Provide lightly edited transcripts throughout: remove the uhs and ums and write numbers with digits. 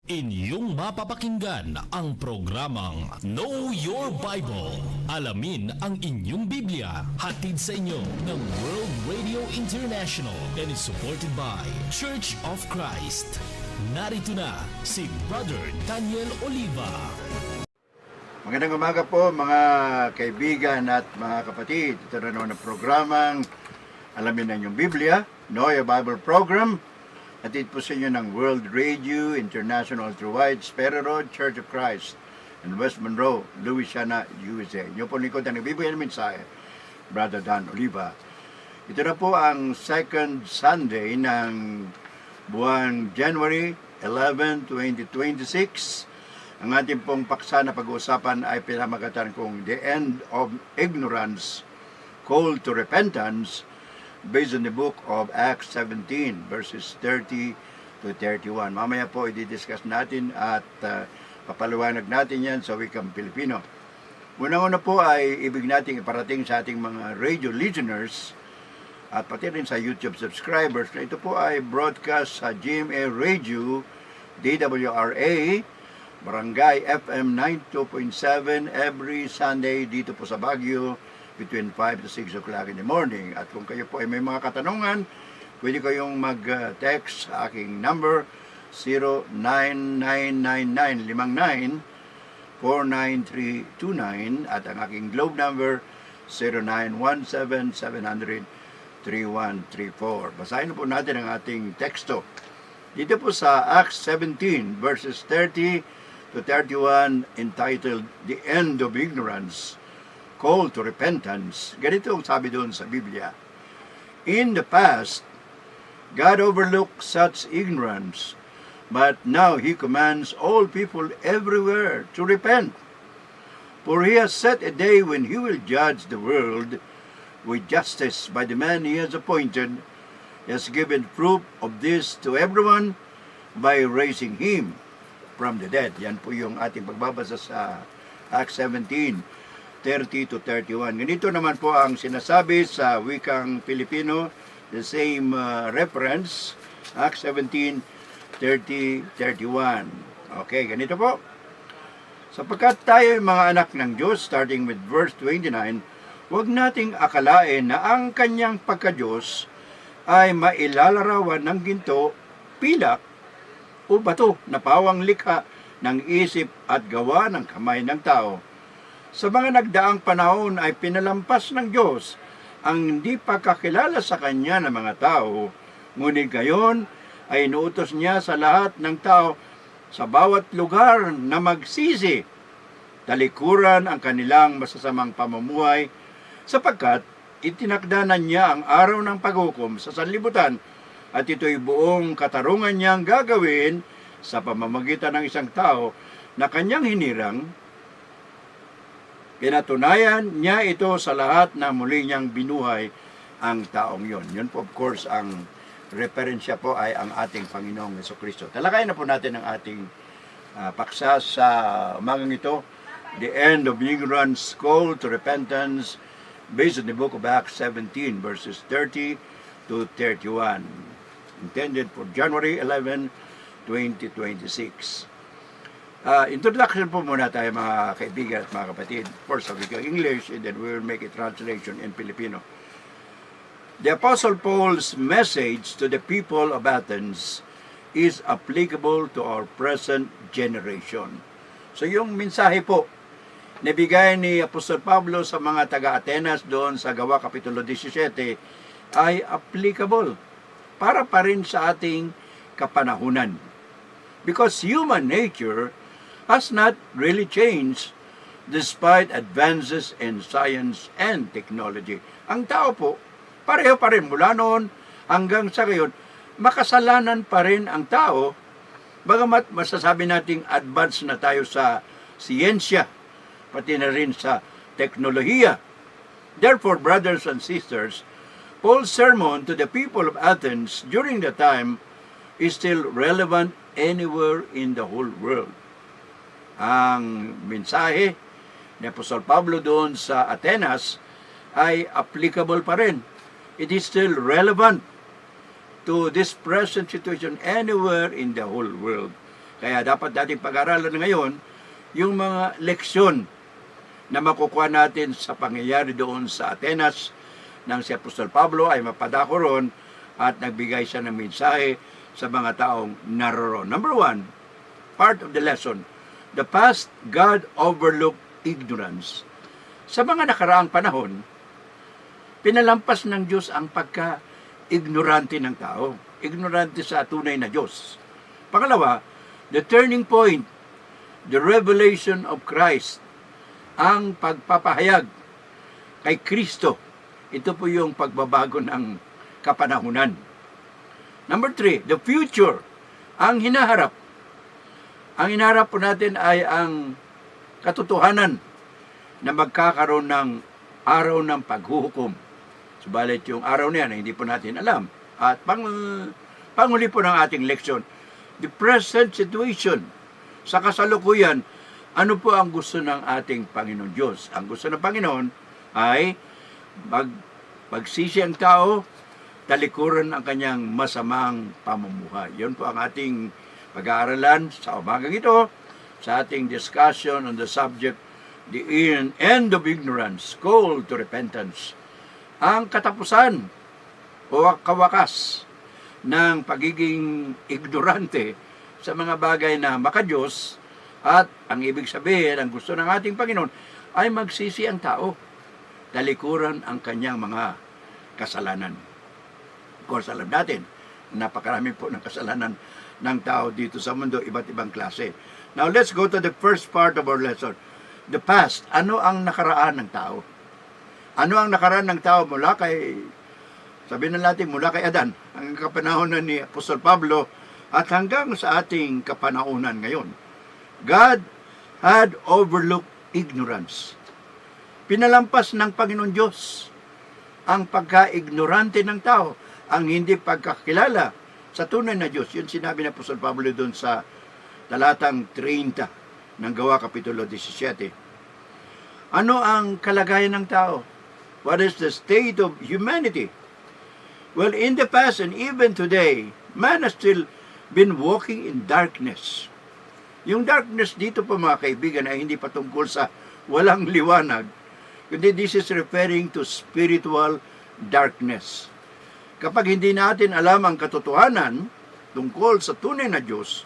Inyong mapapakinggan ang programang Know Your Bible. Alamin ang inyong Biblia. Hatid sa inyo ng World Radio International and is supported by Church of Christ. Narito na si Brother Daniel Oliva. Magandang umaga po mga kaibigan at mga kapatid. Ito na naman ang programang Alamin ang inyong Biblia, Know Your Bible program. Atid po sa inyo ng World Radio International through White Sparrow Road, Church of Christ in West Monroe, Louisiana, USA. Inyo po lingkod ang nagbibigay ng mensahe, Brother Dan Oliva. Ito na po ang second Sunday ng buwan January 11, 2026. Ang ating pong paksa na pag-uusapan ay pinamagatan kong The End of Ignorance, Call to Repentance, based on the book of Acts 17, verses 30 to 31. Mamaya po i-discuss natin at papaliwanag natin yan sa wikang Pilipino. Unang-una po ay ibig nating iparating sa ating mga radio listeners at pati rin sa YouTube subscribers na ito po ay broadcast sa GMA Radio, DWRA, Barangay FM 92.7 every Sunday dito po sa Baguio, between 5 to 6 o'clock in the morning. At kung kayo po ay may mga katanungan, pwede kayong mag-text sa aking number 0999-59-49329 at ang aking Globe number 0917-700-3134. Basahin na po natin ang ating teksto. Dito po sa Acts 17 verses 30 to 31 entitled The End of Ignorance, Call to Repentance. Ganito ang sabi doon sa Biblia. In the past, God overlooked such ignorance, but now He commands all people everywhere to repent. For He has set a day when He will judge the world with justice by the man He has appointed. He has given proof of this to everyone by raising Him from the dead. Yan po yung ating pagbabasa sa Acts 17, 30 to 31. Ganito naman po ang sinasabi sa wikang Pilipino, the same reference, Acts 17, 30, 31. Okay, ganito po. Sapagkat tayo mga anak ng Diyos, starting with verse 29, huwag nating akalain na ang kanyang pagka-Diyos ay mailalarawan ng ginto, pilak, o bato na pawang likha ng isip at gawa ng kamay ng tao. Sa mga nagdaang panahon ay pinalampas ng Diyos ang hindi pagkakilala sa Kanya ng mga tao, ngunit gayon ay inuutos Niya sa lahat ng tao sa bawat lugar na magsisi, talikuran ang kanilang masasamang pamumuhay, sapagkat itinakdanan Niya ang araw ng paghukom sa sanlibutan at ito'y buong katarungan Niyang gagawin sa pamamagitan ng isang tao na Kanyang hinirang. Pinatunayan Niya ito sa lahat na muli Niyang binuhay ang taong yon. Yun po, of course, ang referensya po ay ang ating Panginoong Jesucristo. Talakayin na po natin ang ating paksa sa umagang ito, The End of Ignorance, Call to Repentance, based on the book of Acts 17, verses 30 to 31. Intended for January 11, 2026. Introduction po muna tayo mga kaibigan at mga kapatid. First, we go English and then we will make a translation in Filipino. The Apostle Paul's message to the people of Athens is applicable to our present generation. So yung mensahe po nabigay ni Apostol Pablo sa mga taga-Atenas doon sa Gawa Kapitulo 17 ay applicable para pa rin sa ating kapanahunan. Because human nature has not really changed despite advances in science and technology. Ang tao po, pareho pa rin mula noon hanggang sa ngayon, makasalanan pa rin ang tao, bagamat masasabi nating advance na tayo sa siyensya, pati na rin sa teknolohiya. Therefore, brothers and sisters, Paul's sermon to the people of Athens during the time is still relevant anywhere in the whole world. Ang mensahe ni Apostol Pablo doon sa Atenas ay applicable pa rin. It is still relevant to this present situation anywhere in the whole world. Kaya dapat natin pag-aralan ngayon yung mga leksyon na makukuha natin sa pangyayari doon sa Atenas nang si Apostol Pablo ay mapadako ron at nagbigay siya ng mensahe sa mga taong naroroon. Number 1, part of the lesson, the past God overlooked ignorance. Sa mga nakaraang panahon, pinalampas ng Diyos ang pagka-ignorante ng tao. Ignorante sa tunay na Diyos. Pangalawa, the turning point, the revelation of Christ, ang pagpapahayag kay Kristo. Ito po yung pagbabago ng kapanahunan. Number 3, the future, ang hinaharap. Ang hinaharap po natin ay ang katotohanan na magkakaroon ng araw ng paghuhukom. Subalit yung araw na yan, hindi po natin alam. At panghuli po ng ating leksyon, the present situation, sa kasalukuyan, ano po ang gusto ng ating Panginoon Diyos? Ang gusto ng Panginoon ay magsisi ang tao, talikuran ang kanyang masamang pamumuhay. Yun po ang ating pag-aaralan sa umagang ito, sa ating discussion on the subject, the end of ignorance, call to repentance. Ang katapusan o kawakas ng pagiging ignorante sa mga bagay na makadiyos, at ang ibig sabihin, ang gusto ng ating Panginoon ay magsisi ang tao, talikuran ang kanyang mga kasalanan. Of course, alam natin, napakarami po ng kasalanan ng tao dito sa mundo, iba't ibang klase. Now, let's go to the first part of our lesson. The past. Ano ang nakaraan ng tao? Ano ang nakaraan ng tao mula kay, sabihin na natin, mula kay Adan, ang kapanahonan ni Apostol Pablo, at hanggang sa ating kapanahunan ngayon. God had overlooked ignorance. Pinalampas ng Panginoon Diyos ang pagka-ignorante ng tao, ang hindi pagkakilala sa tunay na Diyos. Yun sinabi ni Apostol Pablo doon sa talatang 30 ng Gawa Kapitulo 17. Ano ang kalagayan ng tao? What is the state of humanity? Well, in the past and even today, man has still been walking in darkness. Yung darkness dito po mga kaibigan ay hindi patungkol sa walang liwanag, kundi this is referring to spiritual darkness. Kapag hindi natin alam ang katotohanan tungkol sa tunay na Diyos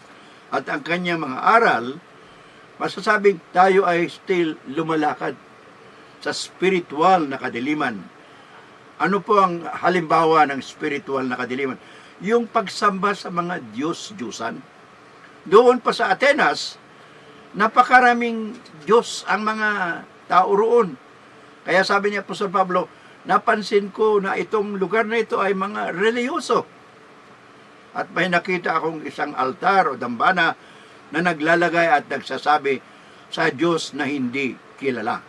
at ang kanyang mga aral, masasabing tayo ay still lumalakad sa spiritual na kadiliman. Ano po ang halimbawa ng spiritual na kadiliman? Yung pagsamba sa mga Diyos-Diyusan. Doon pa sa Atenas, napakaraming Diyos ang mga tao roon. Kaya sabi niya po sa Pablo, napansin ko na itong lugar na ito ay mga reliyoso. At may nakita akong isang altar o dambana na naglalagay at nagsasabi sa Diyos na hindi kilala.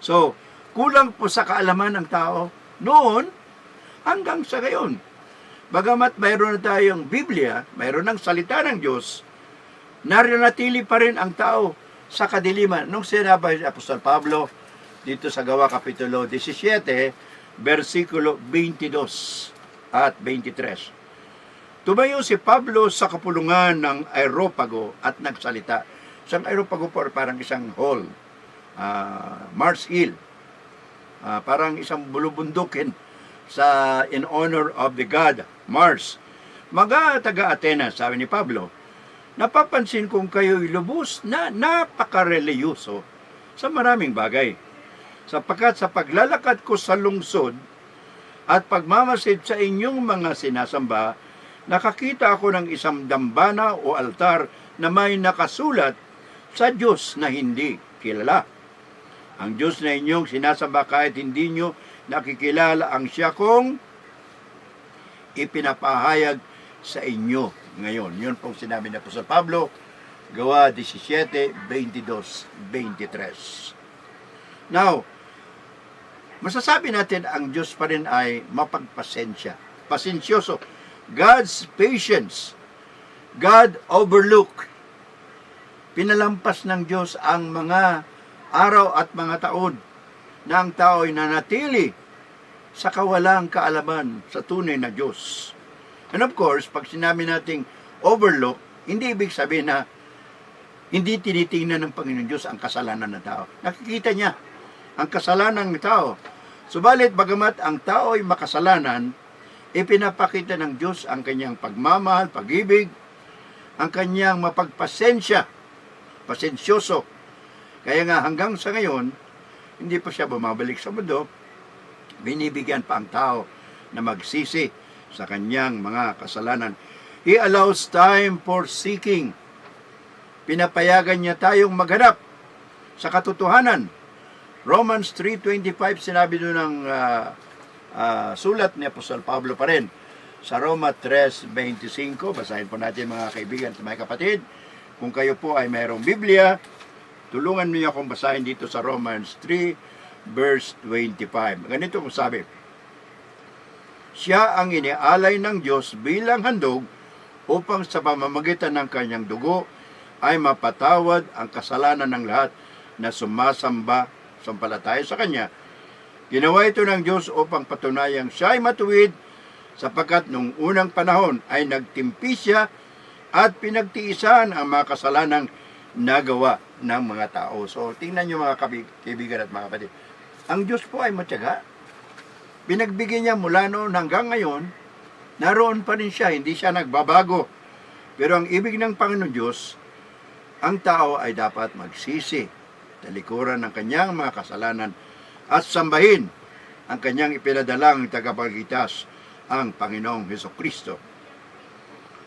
So, kulang po sa kaalaman ng tao noon hanggang sa ngayon. Bagamat mayroon na tayong Biblia, mayroon ng salita ng Diyos, narinatili pa rin ang tao sa kadiliman. Nung sinabi ni Apostol Pablo dito sa Gawa Kapitulo 17, versikulo 22 at 23. Tumayo si Pablo sa kapulungan ng Areopago at nagsalita. Isang Areopago po parang isang hall, Mars Hill, parang isang bulubundukin in honor of the god Mars. Mga taga-Atenas, sabi ni Pablo, napapansin kong kayo'y lubos na napakareliyoso sa maraming bagay. Sapagkat sa paglalakad ko sa lungsod at pagmamasid sa inyong mga sinasamba, nakakita ako ng isang dambana o altar na may nakasulat sa Diyos na hindi kilala. Ang Diyos na inyong sinasamba kahit hindi nyo nakikilala ang siya kong ipinapahayag sa inyo ngayon. Yun pong sinabi ni Apostol Pablo, Gawa 17, 22, 23. Now, masasabi natin ang Diyos pa rin ay mapagpasensya. Pasensyoso. God's patience. God overlook. Pinalampas ng Diyos ang mga araw at mga taon na ang tao ay nanatili sa kawalang kaalaman sa tunay na Diyos. And of course, pag sinabi nating overlook, Hindi ibig sabihin na hindi tinitingnan ng Panginoon Diyos ang kasalanan ng tao. Nakikita niya ang kasalanan ng tao. Subalit, bagamat ang tao ay makasalanan, ipinapakita ng Diyos ang kanyang pagmamahal, pag-ibig, ang kanyang mapagpasensya, pasensyoso. Kaya nga hanggang sa ngayon, hindi pa siya bumabalik sa mundo, binibigyan pa ang tao na magsisi sa kanyang mga kasalanan. He allows time for seeking. Pinapayagan niya tayong maghanap sa katotohanan. Romans 3:25, sinabi doon ng sulat ni Apostol Pablo pa rin. Sa Roma 3:25, basahin po natin mga kaibigan at mga kapatid. Kung kayo po ay mayroong Biblia, tulungan niyo akong basahin dito sa Romans 3, verse 25. Ganito kung sabi, siya ang inialay ng Diyos bilang handog upang sa pamamagitan ng kanyang dugo ay mapatawad ang kasalanan ng lahat na sumasamba, sampalataya sa Kanya. Ginawa ito ng Diyos upang patunayang siya ay matuwid sapagkat nung unang panahon ay nagtimpi siya at pinagtiisan ang mga kasalanang nagawa ng mga tao. So, tingnan nyo mga kaibigan at mga kapatid. Ang Diyos po ay matyaga. Pinagbigyan niya mula noon hanggang ngayon, naroon pa rin siya, hindi siya nagbabago. Pero ang ibig ng Panginoon Diyos, ang tao ay dapat magsisi, talikuran ng kanyang mga kasalanan at sambahin ang kanyang ipinadalang tagapagligtas, ang Panginoong Hesukristo.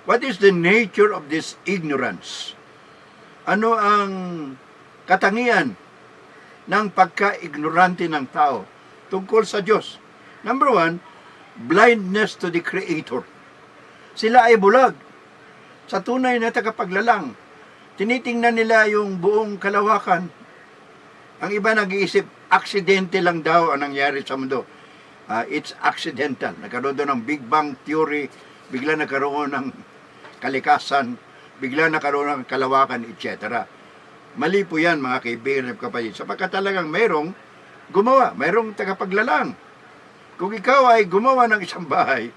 What is the nature of this ignorance? Ano ang katangian ng pagka-ignorante ng tao tungkol sa Diyos? Number one, blindness to the Creator. Sila ay bulag sa tunay na tagapaglalang. Tinitingnan nila yung buong kalawakan. Ang iba nag-iisip, aksidente lang daw ang nangyari sa mundo. It's accidental. Nagkaroon doon ng Big Bang Theory, bigla nagkaroon ng kalikasan, bigla nagkaroon ng kalawakan, etc. Mali po yan, mga kaibigan at kapatid. Sapagkat talagang mayroong gumawa, mayroong tagapaglalang. Kung ikaw ay gumawa ng isang bahay,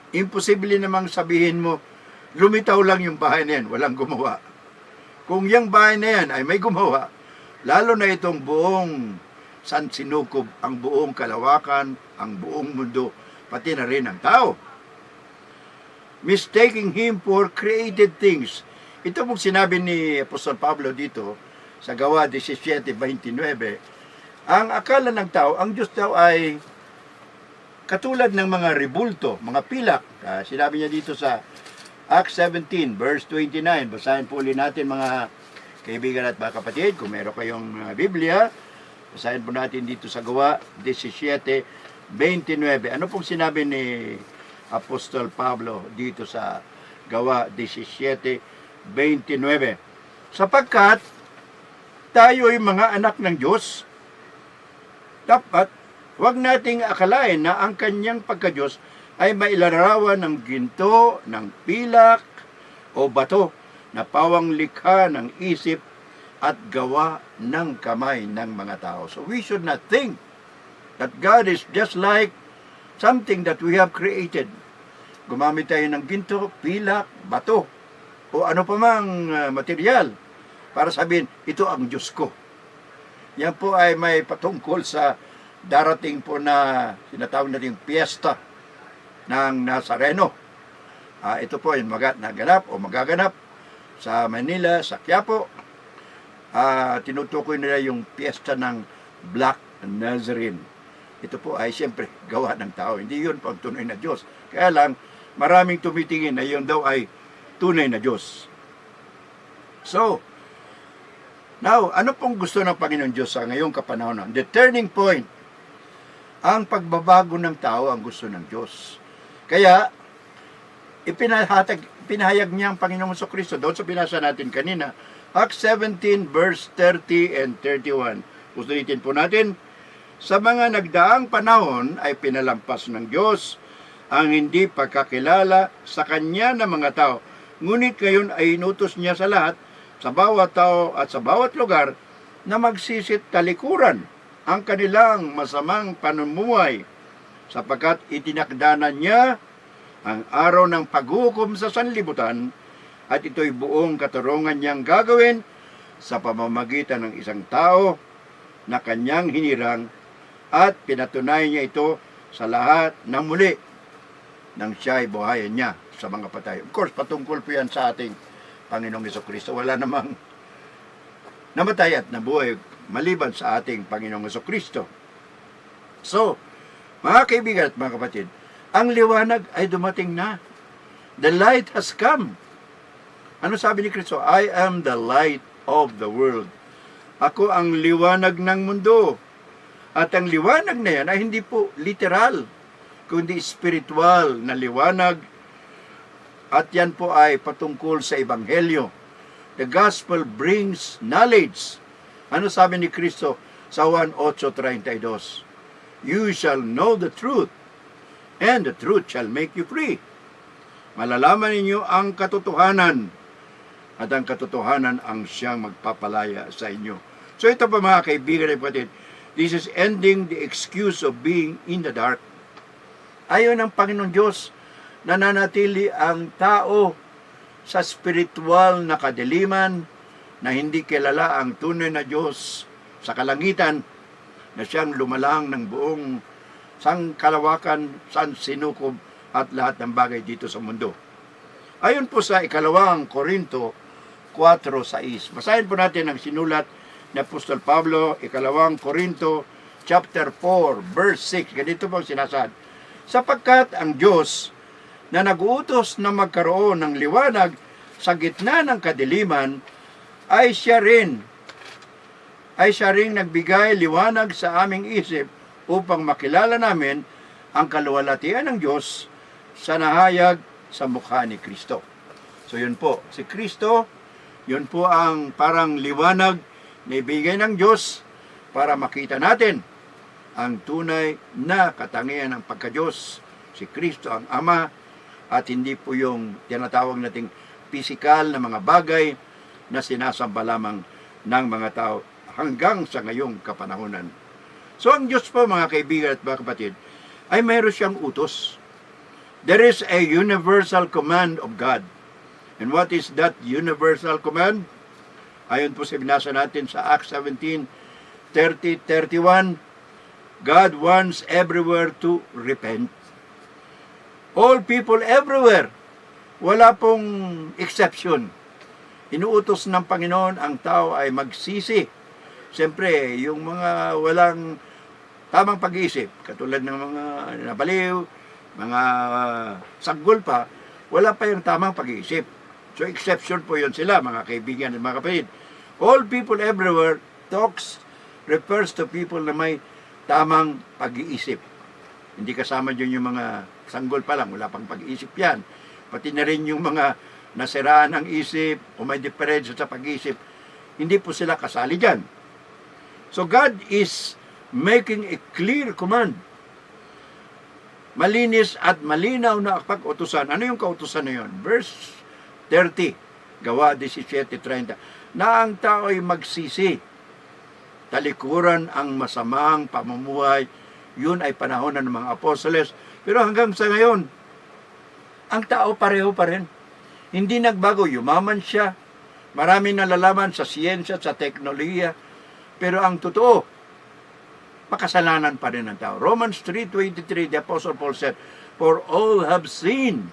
imposible namang sabihin mo, lumitaw lang yung bahay na yan, walang gumawa. Kung yung bahay na yan ay may gumawa, lalo na itong buong San Sinukob, ang buong kalawakan, ang buong mundo, pati na rin ang tao. Mistaking Him for created things. Ito pong sinabi ni Apostol Pablo dito sa Gawa 17:29, ang akala ng tao, ang Diyos daw ay katulad ng mga rebulto, mga pilak. Sinabi niya dito sa Acts 17, verse 29. Basahin po ulit natin mga kaibigan at mga kapatid. Kung meron kayong Biblia, basahin po natin dito sa Gawa 17:29. Ano pong sinabi ni Apostol Pablo dito sa Gawa 17:29? Sapagkat tayo ay mga anak ng Diyos, dapat huwag nating akalain na ang kanyang pagka-Diyos ay mailarawan ng ginto, ng pilak, o bato na pawang likha ng isip at gawa ng kamay ng mga tao. So we should not think that God is just like something that we have created. Gumamit tayo ng ginto, pilak, bato, o ano pa mang material para sabihin, ito ang Diyos ko. Yan po ay may patungkol sa darating po na sinatawag natin piyesta ng Nazareno. Ito po ay naganap o magaganap sa Manila, sa Quiapo. Tinutukoy nila yung piyesta ng Black Nazarene. Ito po ay siyempre gawa ng tao. Hindi yun pang tunay na Diyos. Kaya lang, maraming tumitingin na yun daw ay tunay na Diyos. So, now, ano pong gusto ng Panginoon Diyos sa ngayong kapanahonan? The turning point, ang pagbabago ng tao ang gusto ng Diyos. Kaya, pinahayag niya ang Panginoong Jesucristo doon sa binasa natin kanina, Acts 17 verse 30 and 31. Usulitin po natin, sa mga nagdaang panahon ay pinalampas ng Diyos ang hindi pagkakilala sa Kanya ng mga tao. Ngunit ngayon ay inutos niya sa lahat, sa bawat tao at sa bawat lugar, na magsisit talikuran ang kanilang masamang panumuhay, sapagkat itinakdanan niya ang araw ng paghukom sa sanlibutan at ito'y buong katarungan niyang gagawin sa pamamagitan ng isang tao na kanyang hinirang at pinatunayan niya ito sa lahat ng muli nang siya'y buhayan niya sa mga patay. Of course, patungkol po yan sa ating Panginoong Jesucristo. Wala namang namatay at nabuhay maliban sa ating Panginoong Jesucristo. So, mga kaibigan at mga kapatid, ang liwanag ay dumating na. The light has come. Ano sabi ni Kristo? I am the light of the world. Ako ang liwanag ng mundo. At ang liwanag na yan ay hindi po literal, kundi spiritual na liwanag. At yan po ay patungkol sa Ebanghelyo. The gospel brings knowledge. Ano sabi ni Kristo sa Juan 8:32? You shall know the truth, and the truth shall make you free. Malalaman ninyo ang katotohanan, at ang katotohanan ang siyang magpapalaya sa inyo. So ito pa mga kaibigan at kapatid, this is ending the excuse of being in the dark. Ayon ng Panginoon Diyos, nananatili ang tao sa spiritual na kadiliman na hindi kilala ang tunay na Diyos sa kalangitan na siyang lumalang ng buong sangkalawakan, sansinukob at lahat ng bagay dito sa mundo. Ayon po sa ikalawang Korinto 4:6. Basahin po natin ang sinulat ni Apostol Pablo, ikalawang Korinto chapter 4 verse 6. Ganito po sinasaad. Sapagkat ang Diyos na nag-uutos na magkaroon ng liwanag sa gitna ng kadiliman ay siya ring nagbigay liwanag sa aming isip upang makilala namin ang kaluwalhatian ng Diyos sa nahayag sa mukha ni Kristo. So yun po, si Kristo, yun po ang parang liwanag na ibigay ng Diyos para makita natin ang tunay na katangian ng pagka-Diyos. Si Kristo ang Ama at hindi po yung tinatawag nating pisikal na mga bagay na sinasamba lamang ng mga tao hanggang sa ngayong kapanahunan. So ang Diyos po mga kaibigan at mga kapatid ay mayroon siyang utos. There is a universal command of God. And what is that universal command? Ayon po sa binasa natin sa Acts 17:30-31, God wants everywhere to repent. All people everywhere. Wala pong exception. Inuutos ng Panginoon ang tao ay magsisi. Siyempre, yung mga walang tamang pag-iisip, katulad ng mga nabaliw, mga sanggol pa, wala pa yung tamang pag-iisip. So, exception po yun sila, mga kaibigan at mga kapatid. All people everywhere refers to people na may tamang pag-iisip. Hindi kasama dyan yung mga sanggol pa lang, wala pang pag-iisip yan. Pati na rin yung mga nasiraan ang isip o may diferensya sa pag-iisip, hindi po sila kasali dyan. So God is making a clear command. Malinis at malinaw na pag-utusan. Ano yung kautusan na yun? Verse 30, Gawa 17:30, na ang tao ay magsisi. Talikuran ang masamang pamumuhay. Yun ay panahon ng mga apostoles. Pero hanggang sa ngayon, ang tao pareho pa rin. Hindi nagbago. Yumaman siya. Marami nalalaman sa siyensya, sa teknolohiya. Pero ang totoo, makasalanan pa rin ang tao. Romans 3:23, the Apostle Paul said, for all have sinned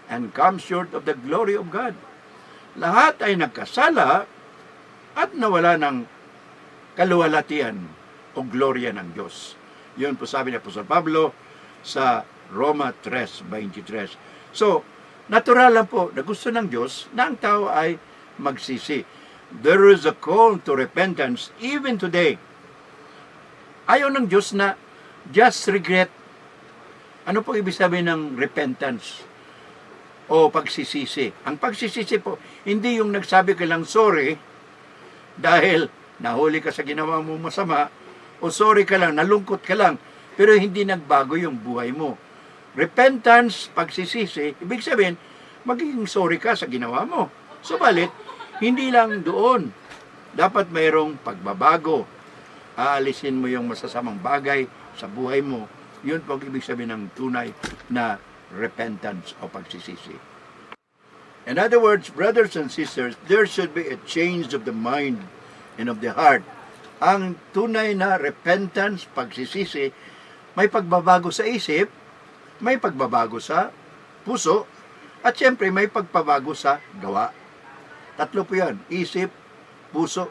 and come short of the glory of God. Lahat ay nagkasala at nawala ng kaluwalhatian o gloria ng Diyos. Yun po sabi ni Apostol Pablo sa Roma 3:23. So, natural lang po na gusto ng Diyos na ang tao ay magsisi. There is a call to repentance even today. Ayaw ng Diyos na just regret. Ano po ibig sabihin ng repentance o pagsisisi? Ang pagsisisi po, hindi yung nagsabi ka lang sorry dahil nahuli ka sa ginawa mo masama o sorry ka lang, nalungkot ka lang, pero hindi nagbago yung buhay mo. Repentance, pagsisisi, ibig sabihin, magiging sorry ka sa ginawa mo. Subalit, hindi lang doon. Dapat mayroong pagbabago. Aalisin mo yung masasamang bagay sa buhay mo. Yun po ang ibig sabihin ng tunay na repentance o pagsisisi. In other words, brothers and sisters, there should be a change of the mind and of the heart. Ang tunay na repentance, pagsisisi, may pagbabago sa isip, may pagbabago sa puso, at siyempre may pagbabago sa gawa. Tatlo po yan, isip, puso,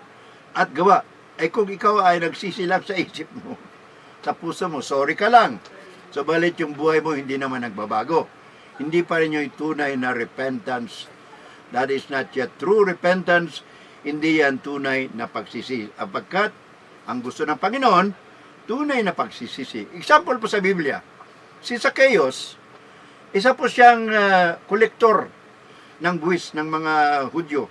at gawa. Ay kung ikaw ay nagsisi lang sa isip mo, sa puso mo, sorry ka lang. So balit yung buhay mo hindi naman nagbabago. Hindi pa rin yung tunay na repentance. That is not yet true repentance. Hindi yan tunay na pagsisisi. Apagkat ang gusto ng Panginoon, tunay na pagsisisi. Example po sa Biblia, si Zacchaeus, isa po siyang kolektor ng buwis ng mga Hudyo.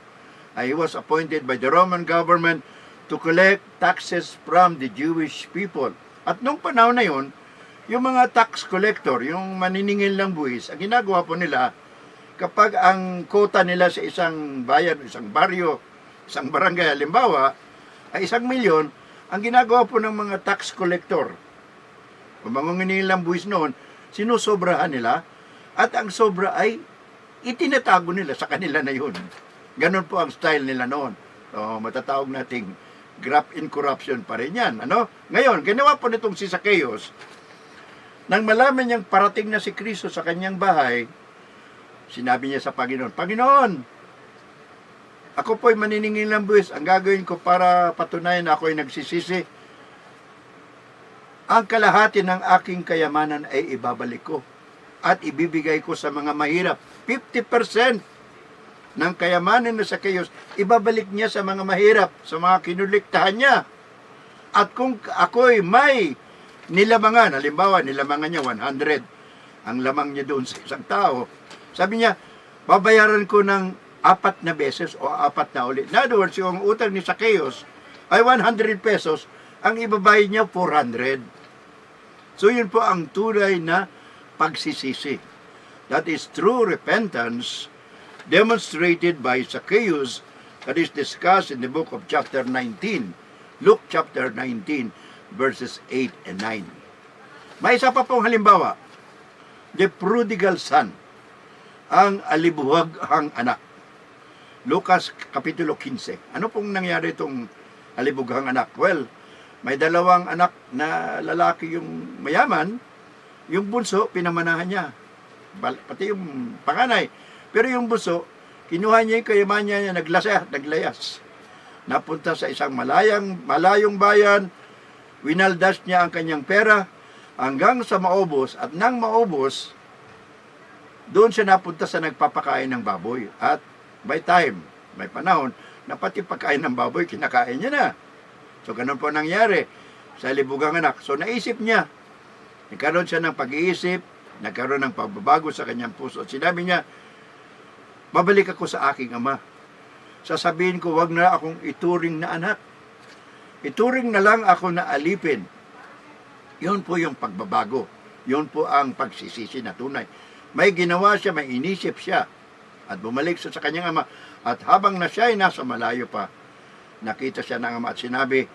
He was appointed by the Roman government to collect taxes from the Jewish people. At nung panahon na yun, yung mga tax collector, yung maniningil ng buwis, ang ginagawa po nila, kapag ang quota nila sa isang bayan, isang baryo, isang barangay, halimbawa, ay 1,000,000, ang ginagawa po ng mga tax collector, kung manginingil ng buwis noon, sinusobrahan nila, at ang sobra ay itinatago nila sa kanila na yun. Ganon po ang style nila noon. So, matatawag nating graft in corruption pa rin yan. Ano? Ngayon, ginawa po nitong si Zacchaeus, nang malaman niyang parating na si Kristo sa kanyang bahay, sinabi niya sa Panginoon, Panginoon, ako po'y maniningil ng buwis. Ang gagawin ko para patunayan na ako'y nagsisisi, ang kalahati ng aking kayamanan ay ibabalik ko at ibibigay ko sa mga mahirap. 50% ng kayamanan na Zacchaeus, ibabalik niya sa mga mahirap, sa mga kinuliktahan niya. At kung ako'y may nilamangan, halimbawa nilamangan niya 100, ang lamang niya doon sa isang tao, sabi niya, babayaran ko ng 4 na beses o 4 na ulit. In other words, yung utang ni Zacchaeus ay 100 pesos, ang ibabayad niya 400. So yun po ang tunay na pagsisisi. That is true repentance demonstrated by Zacchaeus, that is discussed in the book of chapter 19, Luke chapter 19, verses 8 and 9. May isa pa pong halimbawa, the prodigal son, ang alibughang anak. Lucas kapitulo 15. Ano pong nangyari itong alibughang anak? Well, may 2 anak na lalaki yung mayaman, yung bunso, pinamanahan niya. Pati yung panganay. Pero yung bunso, kinuha niya yung kayamanan niya, naglayas. Napunta sa isang malayong bayan, winaldas niya ang kanyang pera hanggang sa maubos. At nang maubos, doon siya napunta sa nagpapakain ng baboy. At by time, may panahon, na pati pagkain ng baboy, kinakain niya na. So, ganun po nangyari sa libugang anak. So, naisip niya, nagkaroon siya ng pag-iisip, nagkaroon ng pagbabago sa kanyang puso. At sinabi niya, babalik ako sa aking ama. Sasabihin ko, wag na akong ituring na anak. Ituring na lang ako na alipin. Yun po yung pagbabago. Yun po ang pagsisisi na tunay. May ginawa siya, may inisip siya. At bumalik siya sa kanyang ama. At habang na siya ay nasa malayo pa, nakita siya ng ama at sinabi,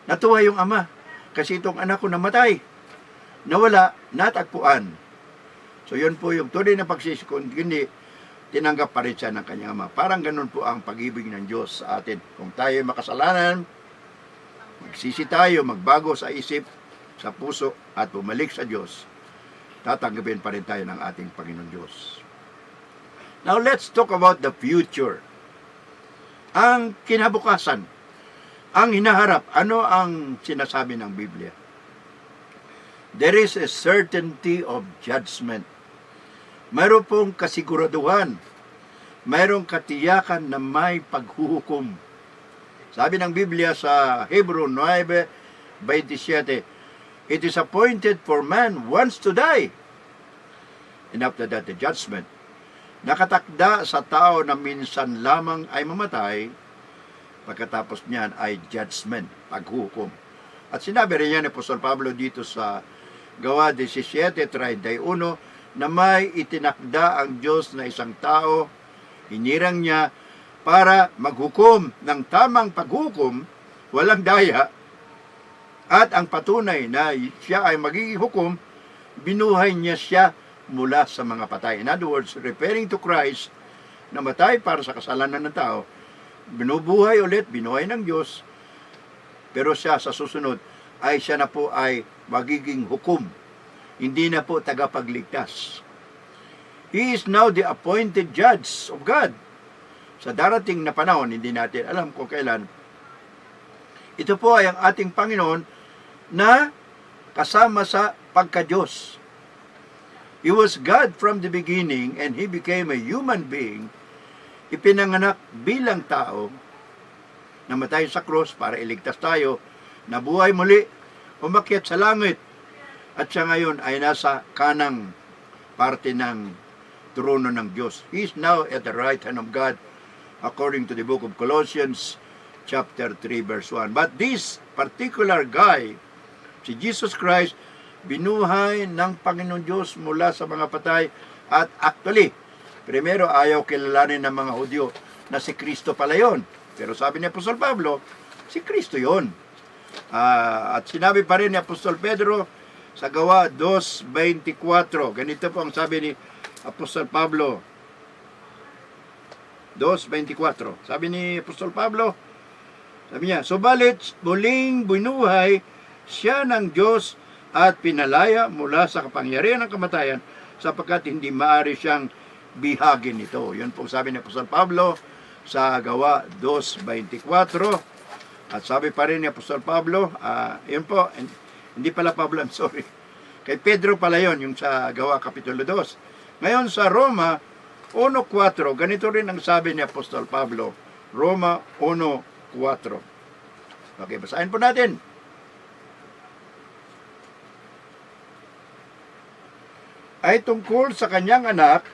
natuwa yung ama. Kasi itong anak ko namatay. Nawala, natagpuan. So yun po yung tunay na pagsisisi. Kung hindi, tinanggap pa rin siya ng kanyang ama. Parang ganun po ang pag-ibig ng Diyos sa atin. Kung tayo makasalanan, magsisi tayo, magbago sa isip, sa puso, at bumalik sa Diyos, tatanggapin pa rin tayo ng ating Panginoon Diyos. Now, let's talk about the future. Ang kinabukasan, ang hinaharap, ano ang sinasabi ng Biblia? There is a certainty of judgment. Mayroon pong kasiguraduhan. Mayroong katiyakan na may paghuhukom. Sabi ng Biblia sa Hebrew 9:27, it is appointed for man once to die, and after that the judgment. Nakatakda sa tao na minsan lamang ay mamatay, pagkatapos niyan ay judgment, paghukom. At sinabi rin yan ni Apostol Pablo dito sa Gawa 17:31, na may itinakda ang Diyos na isang tao, hinirang niya para maghukom ng tamang paghukom, walang daya, at ang patunay na siya ay magiging hukom, binuhay niya siya mula sa mga patay. In other words, referring to Christ, namatay para sa kasalanan ng tao, binubuhay ulit, binuhay ng Diyos, pero siya sa susunod ay siya na po ay magiging hukom. Hindi na po tagapagligtas. He is now the appointed judge of God. Sa darating na panahon, hindi natin alam kung kailan, ito po ay ang ating Panginoon na kasama sa pagka-Diyos. He was God from the beginning and He became a human being. Ipinanganak bilang tao, namatay sa cross para iligtas tayo, nabuhay muli, umakyat sa langit, at siya ngayon ay nasa kanang parte ng trono ng Diyos. He is now at the right hand of God, according to the book of Colossians, chapter 3, verse 1. But this particular guy, si Jesus Christ, binuhay ng Panginoon Diyos mula sa mga patay, at actually, primero ayaw kilalanin ng mga Hudyo na si Kristo pala yun. Pero sabi ni Apostol Pablo, si Kristo yun. At sinabi pa rin ni Apostol Pedro sa Gawa 2:24. Ganito po ang sabi ni Apostol Pablo. 2:24. Sabi ni Apostol Pablo, sabi niya, subalit muling binuhay siya ng Diyos at pinalaya mula sa kapangyarihan ng kamatayan sapagkat hindi maaari siyang bihagin ito. Yun po sabi ni Apostol Pablo sa Gawa 2:24. At sabi pa rin ni Apostol Pablo, yun po, hindi pala Pablo, I'm sorry. Kay Pedro pala yun, yung sa Gawa Kapitulo 2. Ngayon sa Roma 1:4, ganito rin ang sabi ni Apostol Pablo. Roma 1:4. Okay, basahin po natin. Ay tungkol sa kanyang anak,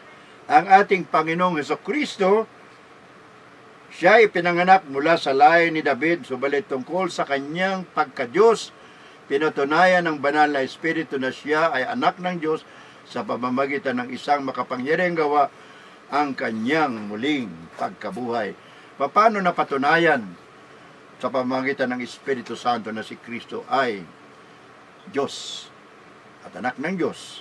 ang ating Panginoong Hesukristo. Siya ay pinanganak mula sa lahi ni David, subalit tungkol sa kanyang pagka-Diyos, pinatunayan ng banal na Espiritu na siya ay anak ng Diyos sa pamamagitan ng isang makapangyarihang gawa, ang kanyang muling pagkabuhay. Paano napatunayan sa pamamagitan ng Espiritu Santo na si Kristo ay Diyos at anak ng Diyos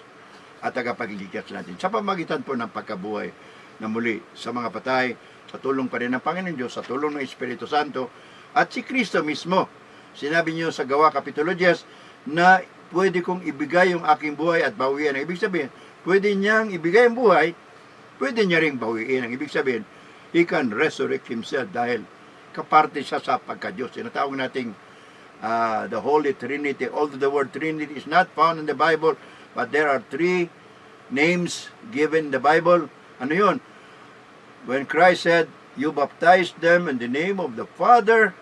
at tagapagligtas natin? Sa pamamagitan po ng pagkabuhay na muli sa mga patay, sa tulong pa rin ng Panginoon Diyos, sa tulong ng Espiritu Santo, at si Kristo mismo. Sinabi niyo sa Gawa Kapitulo 10 na pwede kong ibigay yung aking buhay at bawiin. Ang ibig sabihin, pwede niyang ibigay ang buhay, pwede niya ring bawiin. Ang ibig sabihin, He can resurrect Himself dahil kaparte siya sa pagka-Diyos. Tinatawag nating the Holy Trinity. Although the word Trinity is not found in the Bible, but there are three names given in the Bible. Ano yun? When Christ said, you baptize them in the name of the Father,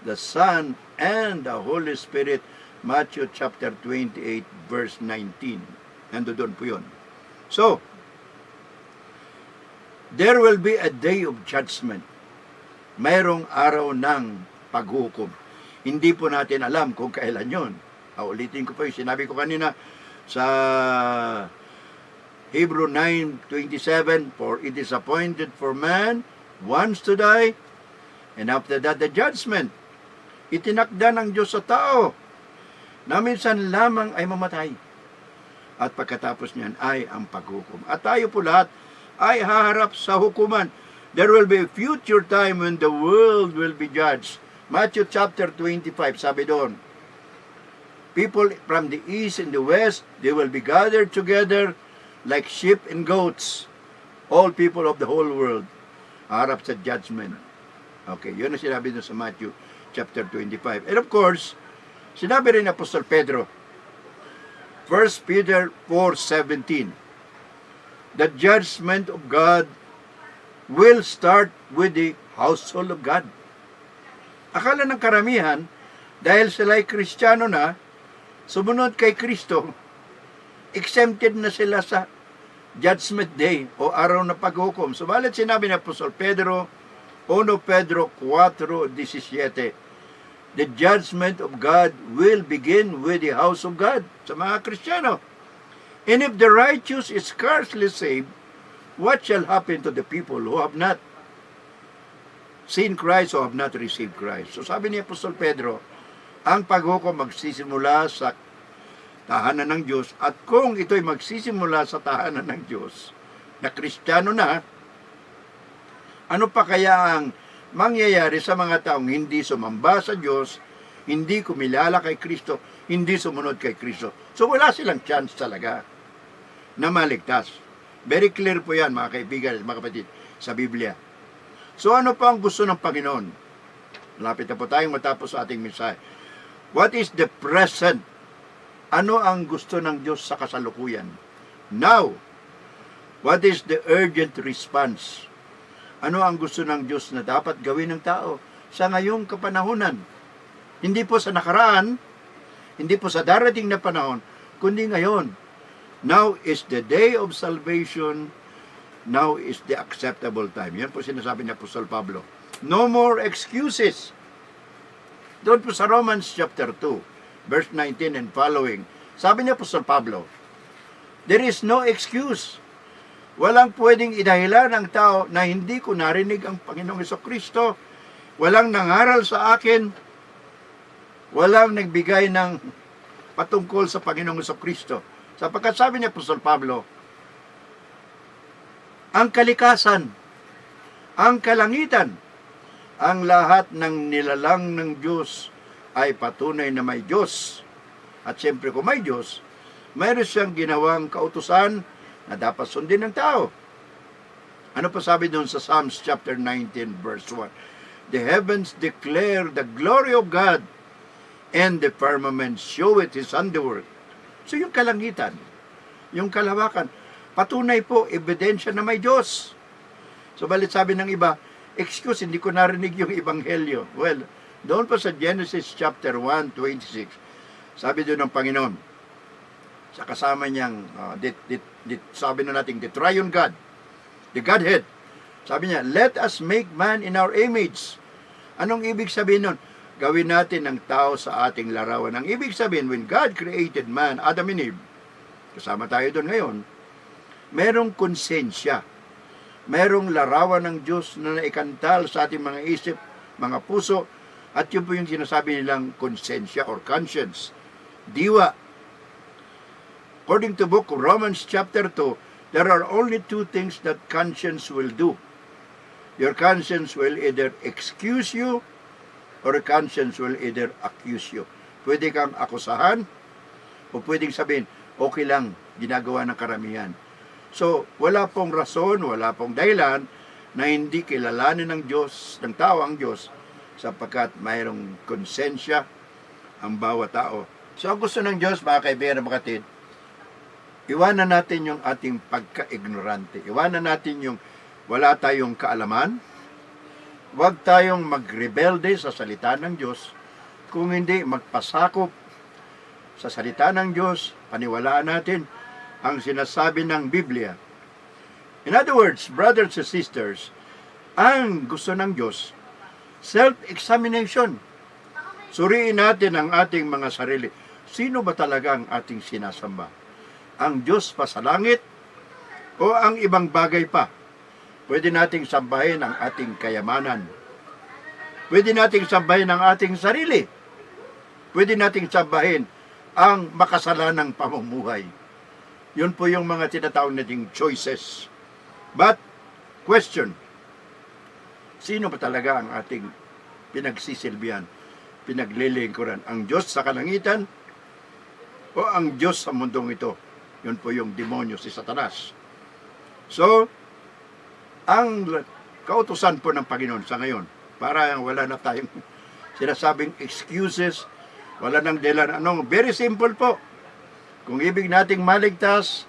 the Son, and the Holy Spirit. Matthew chapter 28, verse 19. Nando doon po yun. So, there will be a day of judgment. Mayroong araw ng paghukom. Hindi po natin alam kung kailan yun. Ulitin ko po yung sinabi ko kanina sa Hebrew 9:27, for it is appointed for man once to die, and after that the judgment. Itinakda ng Diyos sa tao na minsan lamang ay mamatay. At pagkatapos niyan ay ang paghukom. At tayo po lahat ay haharap sa hukuman. There will be a future time when the world will be judged. Matthew chapter 25, sabi doon, people from the east and the west, they will be gathered together like sheep and goats. All people of the whole world harap sa judgment. Okay, yun ang sinabi doon sa Matthew chapter 25. And of course, sinabi rin ni Apostol Pedro, 1 Peter 4:17, the judgment of God will start with the household of God. Akala ng karamihan, dahil sila'y Kristiyano na, sumunod kay Kristo, exempted na sila sa Judgment Day o araw na paghukom. Subalit sinabi ni Apostol Pedro, 1 Pedro 4:17, the judgment of God will begin with the house of God, sa mga Kristiyano. And if the righteous is scarcely saved, what shall happen to the people who have not seen Christ or have not received Christ? So sabi ni Apostol Pedro, ang paghukom magsisimula sa tahanan ng Diyos, at kung ito'y magsisimula sa tahanan ng Diyos na Kristiyano na, Ano pa kaya ang mangyayari sa mga taong hindi sumamba sa Diyos, hindi kumilala kay Kristo, hindi sumunod kay Kristo? So wala silang chance talaga na maligtas. Very clear po yan, mga kaibigan, mga kapatid, sa Biblia. So ano pa ang gusto ng Panginoon? Malapit na po tayong matapos sa ating mensahe. What is the present? Ano ang gusto ng Diyos sa kasalukuyan? Now, what is the urgent response? Ano ang gusto ng Diyos na dapat gawin ng tao sa ngayong kapanahunan? Hindi po sa nakaraan, hindi po sa darating na panahon, kundi ngayon. Now is the day of salvation. Now is the acceptable time. Yan po sinasabi ni Apostol Pablo. No more excuses. Doon po sa Romans chapter 2, verse 19 and following. Sabi ni Apostol Pablo, there is no excuse. Walang pwedeng idahilan ng tao na hindi ko narinig ang Panginoong Jesucristo. Walang nangaral sa akin. Walang nagbigay ng patungkol sa Panginoong Jesucristo. Sapagkat sabi ni Apostol Pablo, ang kalikasan, ang kalangitan, ang lahat ng nilalang ng Diyos ay patunay na may Diyos. At siyempre kung may Diyos, mayroon siyang ginawang kautusan na dapat sundin ng tao. Ano pa sabi doon sa Psalms chapter 19 verse 1? The heavens declare the glory of God, and the firmament showeth His handiwork. So yung kalangitan, yung kalawakan, patunay po, ebidensya na may Diyos. So balit sabi ng iba, excuse, hindi ko narinig yung ebanghelyo. Well, doon pa sa Genesis chapter 1:26, sabi doon ng Panginoon, sa kasama niyang, sabi na natin, the triune God, the Godhead. Sabi niya, let us make man in our image. Anong ibig sabihin nun? Gawin natin ng tao sa ating larawan. Ang ibig sabihin, when God created man, Adam and Eve, kasama tayo doon ngayon, merong konsensya. Merong larawan ng Diyos na naikantal sa ating mga isip, mga puso, at yun po yung sinasabi nilang konsensya or conscience. Diwa. According to book of Romans chapter 2, there are only two things that conscience will do. Your conscience will either excuse you or your conscience will either accuse you. Pwede kang akusahan o pwedeng sabihin, okay lang, ginagawa ng karamihan. So, wala pong rason, wala pong dahilan na hindi kilalanin ng Diyos, ng tao ang Diyos, sapagkat mayroong konsensya ang bawat tao. So, ang gusto ng Diyos, mga kaibigan na makatid, iwanan natin yung ating pagka-ignorante. Iwanan natin yung wala tayong kaalaman. Huwag tayong magrebelde sa salita ng Diyos. Kung hindi, magpasakop sa salita ng Diyos, paniwalaan natin ang sinasabi ng Biblia. In other words, brothers and sisters, ang gusto ng Diyos, self-examination. Suriin natin ang ating mga sarili. Sino ba talaga ang ating sinasamba? Ang Diyos pa sa langit o ang ibang bagay pa? Pwede nating sambahin ang ating kayamanan. Pwede nating sambahin ang ating sarili. Pwede nating sambahin ang makasalanang pamumuhay. Yun po yung mga tinatawag nating choices. But, question, sino ba talaga ang ating pinagsisilbihan, pinaglilingkuran? Ang Diyos sa kalangitan o ang Diyos sa mundong ito? Yun po yung demonyo, si Satanas. So, ang kautusan po ng Panginoon sa ngayon, para wala na tayong sinasabing excuses, wala nang dahilan. Very simple po. Kung ibig nating maligtas,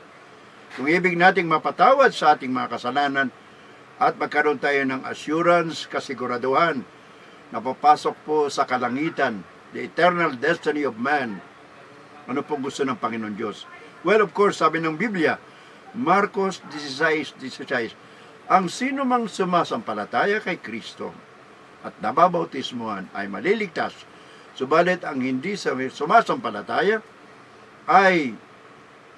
kung ibig nating mapatawad sa ating mga kasalanan, at magkaroon tayo ng assurance, kasiguraduhan, na papasok po sa kalangitan, the eternal destiny of man. Ano pong gusto ng Panginoon Diyos? Well, of course, sabi ng Biblia, Marcos 16:16, ang sino mang sumasampalataya kay Kristo at nababautismuhan ay maliligtas, subalit ang hindi sumasampalataya ay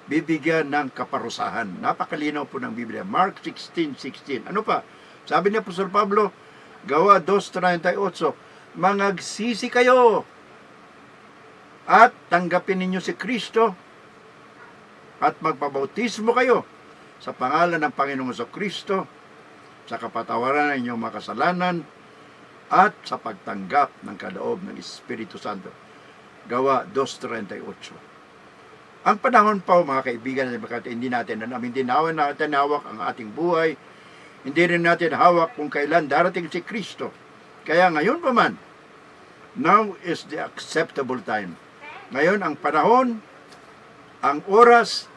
bibigyan ng kaparusahan. Napakalinaw po ng Biblia. Mark 16:16. Ano pa? Sabi ni Apostol Pablo, Gawa 2:38, mangagsisi kayo at tanggapin ninyo si Kristo at magpabautismo kayo sa pangalan ng Panginoong Kristo sa kapatawaran ng inyong makasalanan at sa pagtanggap ng kaloob ng Espiritu Santo. Gawa 2:38. Ang panahon pa, mga kaibigan, hindi natin natin hawak ang ating buhay. Hindi rin natin hawak kung kailan darating si Kristo. Kaya ngayon pa man, now is the acceptable time. Ngayon ang panahon, ang oras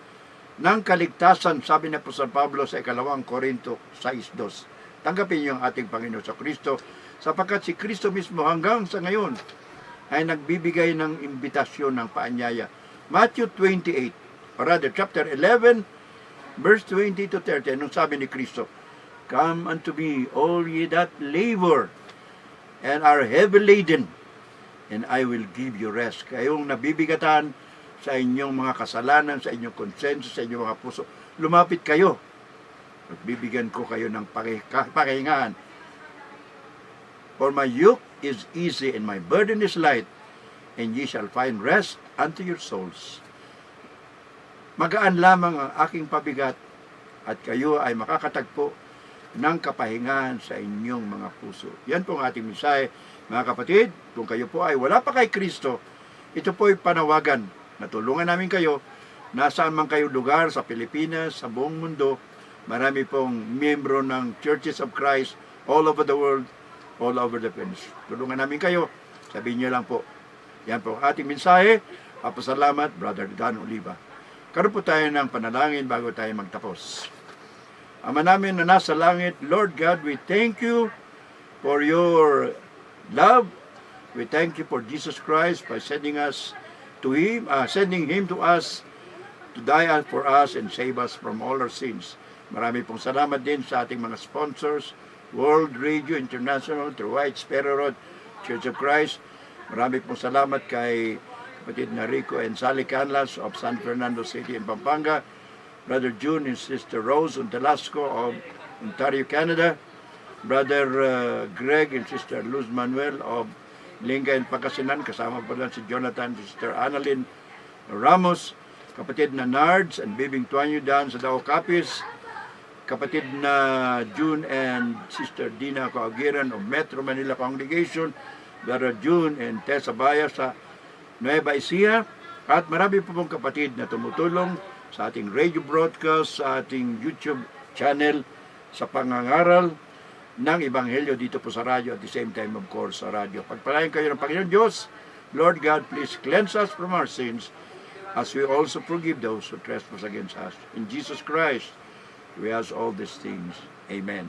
ng kaligtasan, sabi na po San Pablo sa 2 Korinto 6:2. Tanggapin niyo ang ating Panginoon sa Kristo, sapagkat si Kristo mismo hanggang sa ngayon ay nagbibigay ng imbitasyon ng paanyaya. Matthew 28, or rather chapter 11, verse 20 to 30, nung sabi ni Kristo, "Come unto me, all ye that labor and are heavy laden, and I will give you rest." Kayong nabibigatan sa inyong mga kasalanan, sa inyong konsensya, sa inyong mga puso, lumapit kayo at bibigyan ko kayo ng pakihingaan. For my yoke is easy and my burden is light, and ye shall find rest unto your souls. Magaan lamang ang aking pabigat, at kayo ay makakatagpo ng kapahingahan sa inyong mga puso. Yan po ang ating mensahe, mga kapatid. Kung kayo po ay wala pa kay Kristo, ito po ay panawagan na tulungan namin kayo, nasaan man kayo lugar sa Pilipinas, sa buong mundo. Marami pong miyembro ng Churches of Christ all over the world, all over the Philippines. Tulungan namin kayo. Sabihin niyo lang po. Yan po ang ating mensahe. Papasalamat, Brother Dan Oliva. Karoon po tayo ng panalangin bago tayo magtapos. Ama namin na nasa langit, Lord God, we thank you for your love. We thank you for Jesus Christ by sending Him to us to die for us and save us from all our sins. Marami pong salamat din sa ating mga sponsors, World Radio International, The White Sparrow Road, Church of Christ. Marami pong salamat kay kapatid na Rico and Sally Canlas of San Fernando City in Pampanga, Brother June and Sister Rose Untelasco of Ontario, Canada, Brother Greg and Sister Luz Manuel of Linga and Pangasinan, kasama po lang si Jonathan, Sister Annalyn Ramos, kapatid na Nards and Bibing Tuanyo Dan sa Dao Capiz, kapatid na June and Sister Dina Coagiran of Metro Manila Congregation, Brother June and Tessa Baya sa Nueva Ecija, at marami po pong kapatid na tumutulong sa ating radio broadcast, sa ating YouTube channel, sa pangangaral ng Ebanghelyo dito po sa radyo, at the same time of course sa radyo. Pagpalain kayo ng Panginoon Diyos. Lord God, please cleanse us from our sins as we also forgive those who trespass against us. In Jesus Christ, we ask all these things. Amen.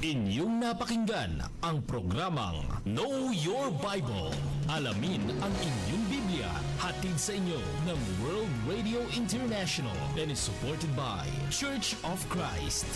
Inyong napakinggan ang programang Know Your Bible. Alamin ang inyong Biblia. Hatid sa inyo ng World Radio International and is supported by Church of Christ.